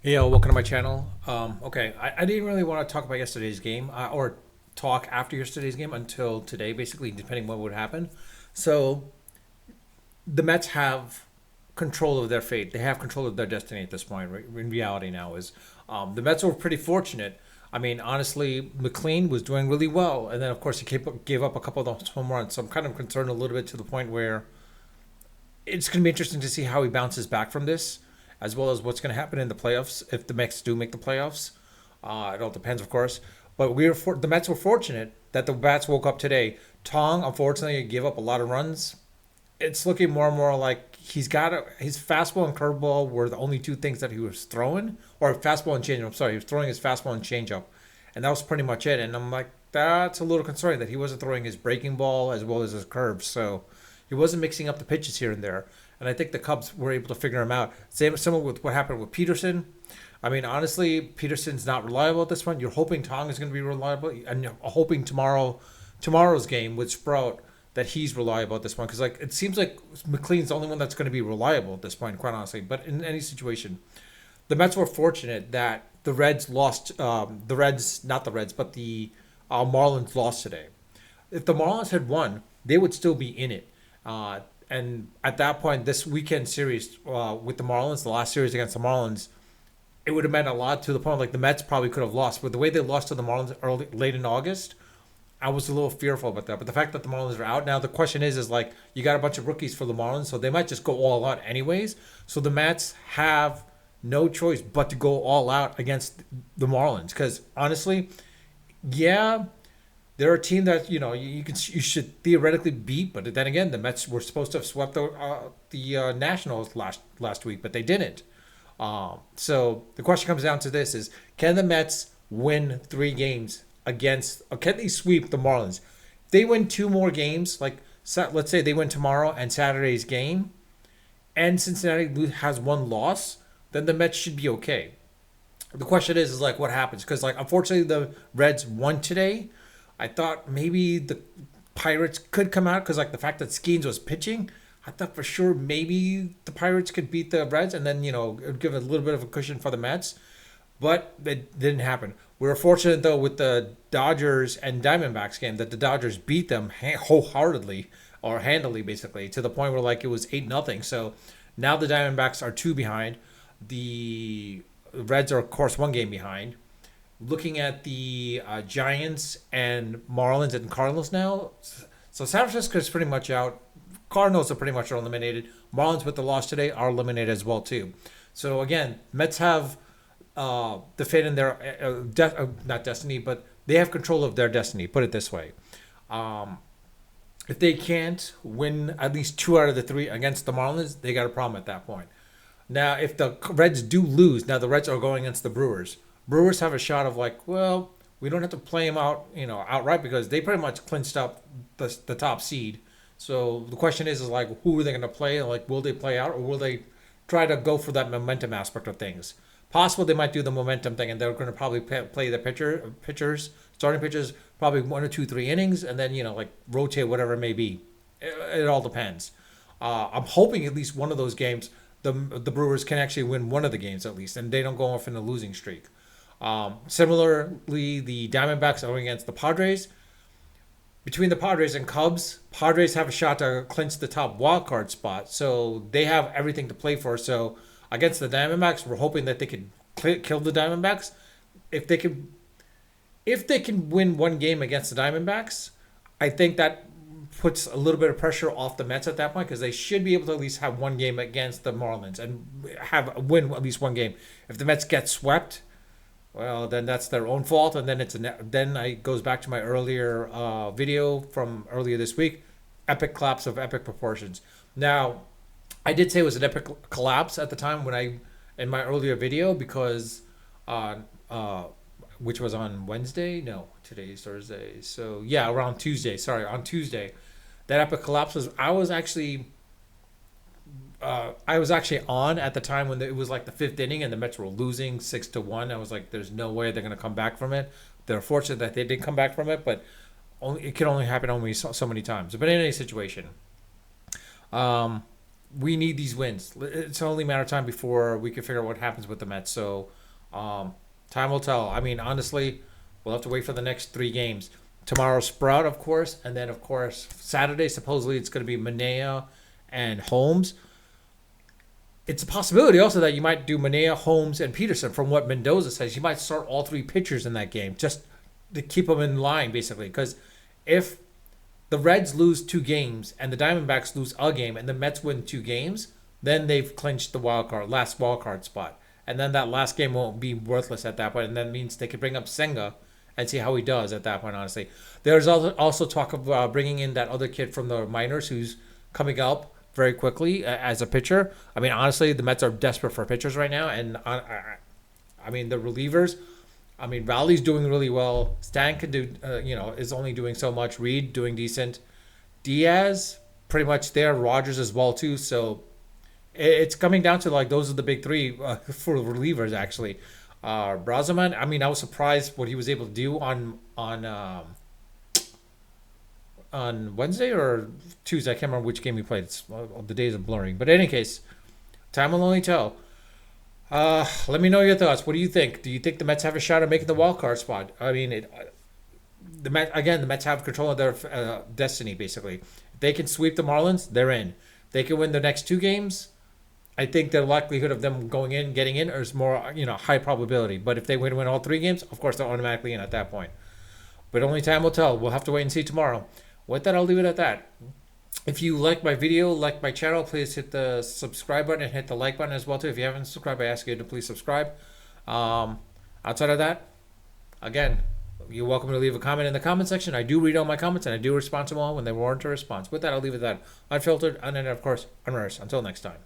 Hey, welcome to my channel. Okay, I didn't really want to talk about yesterday's game or talk after yesterday's game until today, basically, depending what would happen. So the Mets have control of their fate. They have control of their destiny at this point. Right? In reality, now is the Mets were pretty fortunate. I mean, honestly, McLean was doing really well, and then of course gave up a couple of those home runs. So I'm kind of concerned a little bit to the point where it's going to be interesting to see how he bounces back from this, as well as what's going to happen in the playoffs if the Mets do make the playoffs. It all depends, of course. But the Mets were fortunate that the bats woke up today. Tong, unfortunately, gave up a lot of runs. It's looking more and more like his fastball and curveball were the only two things that he was throwing, or fastball and changeup. I'm sorry, he was throwing his fastball and changeup, and that was pretty much it. And I'm like, that's a little concerning that he wasn't throwing his breaking ball as well as his curves. So he wasn't mixing up the pitches here and there. And I think the Cubs were able to figure him out. Same similar with what happened with Peterson. I mean, honestly, Peterson's not reliable at this point. You're hoping Tong is going to be reliable, and you're hoping tomorrow's game with Sprout that he's reliable at this point. Because like it seems like McLean's the only one that's going to be reliable at this point, quite honestly. But in any situation, the Mets were fortunate that the Reds lost. The Reds, not the Reds, but the Marlins lost today. If the Marlins had won, they would still be in it. And at that point, this weekend series with the Marlins, the last series against the Marlins, it would have meant a lot to the point like the Mets probably could have lost. But the way they lost to the Marlins late in August, I was a little fearful about that. But the fact that the Marlins are out now, the question is like you got a bunch of rookies for the Marlins, so they might just go all out anyways. So the Mets have no choice but to go all out against the Marlins because honestly, yeah, they're a team that you should theoretically beat, but then again, the Mets were supposed to have swept the Nationals last week, but they didn't. So the question comes down to this: is can the Mets win 3 games against? Or can they sweep the Marlins? If they win 2 more games, like let's say they win tomorrow and Saturday's game, and Cincinnati has 1 loss, then the Mets should be okay. The question is like what happens because like unfortunately the Reds won today. I thought maybe the Pirates could come out because like the fact that Skeens was pitching, I thought for sure maybe the Pirates could beat the Reds and then it would give a little bit of a cushion for the Mets, but it didn't happen. We were fortunate though with the Dodgers and Diamondbacks game that the Dodgers beat them wholeheartedly or handily basically to the point where like it was 8-0. So now the Diamondbacks are 2 behind. The Reds are of course 1 game behind. Looking at the Giants and Marlins and Cardinals now, so San Francisco is pretty much out. Cardinals are pretty much eliminated. Marlins with the loss today are eliminated as well too. So again, Mets have the fate in their not destiny, but they have control of their destiny. Put it this way: if they can't win at least 2 out of the 3 against the Marlins, they got a problem at that point. Now, if the Reds do lose, now the Reds are going against the Brewers. Brewers have a shot of like, well, we don't have to play them out, outright because they pretty much clinched up the top seed. So the question is like, who are they going to play? Like, will they play out or will they try to go for that momentum aspect of things? Possible they might do the momentum thing and they're going to probably play the starting pitchers, probably 1 or 2, 3 innings, and then like rotate whatever it may be. It all depends. I'm hoping at least one of those games the Brewers can actually win one of the games at least, and they don't go off in a losing streak. Similarly, the Diamondbacks are going against the Padres. Between the Padres and Cubs, Padres have a shot to clinch the top wild card spot, so they have everything to play for. So against the Diamondbacks, we're hoping that they can kill the Diamondbacks. If they can, if they can win 1 game against the Diamondbacks, I think that puts a little bit of pressure off the Mets at that point because they should be able to at least have 1 game against the Marlins and have win at least 1 game. If the Mets get swept, well, then that's their own fault, and then it goes back to my earlier video from earlier this week. Epic collapse of epic proportions. Now, I did say it was an epic collapse at the time when I in my earlier video because which was on Wednesday. No, today's Thursday. So yeah, around Tuesday. Sorry, on Tuesday, that epic collapse was. I was actually on at the time when it was like the 5th inning and the Mets were losing 6-1. I was like, "There's no way they're gonna come back from it." They're fortunate that they did come back from it, but it can only happen only so many times. But in any situation, we need these wins. It's only a matter of time before we can figure out what happens with the Mets. So, um, time will tell. I mean, honestly, we'll have to wait for the next three games. Tomorrow, Sprout, of course, and then of course Saturday. Supposedly, it's going to be Manea and Holmes. It's a possibility also that you might do Manea, Holmes, and Peterson. From what Mendoza says, you might start all three pitchers in that game just to keep them in line, basically. Because if the Reds lose two games and the Diamondbacks lose a game and the Mets win two games, then they've clinched the last wild card spot. And then that last game won't be worthless at that point. And that means they could bring up Senga and see how he does at that point, honestly. There's also talk of bringing in that other kid from the minors who's coming up very quickly as a pitcher. I mean, honestly, the Mets are desperate for pitchers right now. And I mean, the relievers, I mean, Valley's doing really well. Stan can do, is only doing so much. Reed doing decent. Diaz, pretty much there. Rogers as well, too. So it's coming down to like those are the big three for relievers, actually. Brazaman, I mean, I was surprised what he was able to do on Wednesday or Tuesday. I can't remember which game he played. The days are blurring. But in any case, time will only tell. Let me know your thoughts. What do you think? Do you think the Mets have a shot at making the wild card spot? I mean, the Mets have control of their destiny, basically. If they can sweep the Marlins, they're in. If they can win the next two games, I think the likelihood of them getting in is more, high probability. But if they win all three games, of course, they're automatically in at that point. But only time will tell. We'll have to wait and see tomorrow. With that, I'll leave it at that. If you like my video, like my channel, please hit the subscribe button and hit the like button as well too. If you haven't subscribed, I ask you to please subscribe. Outside of that, again, you're welcome to leave a comment in the comment section. I do read all my comments and I do respond to them all when they warrant a response. With that, I'll leave it at that. Unfiltered, and then of course, unrehearsed. Until next time.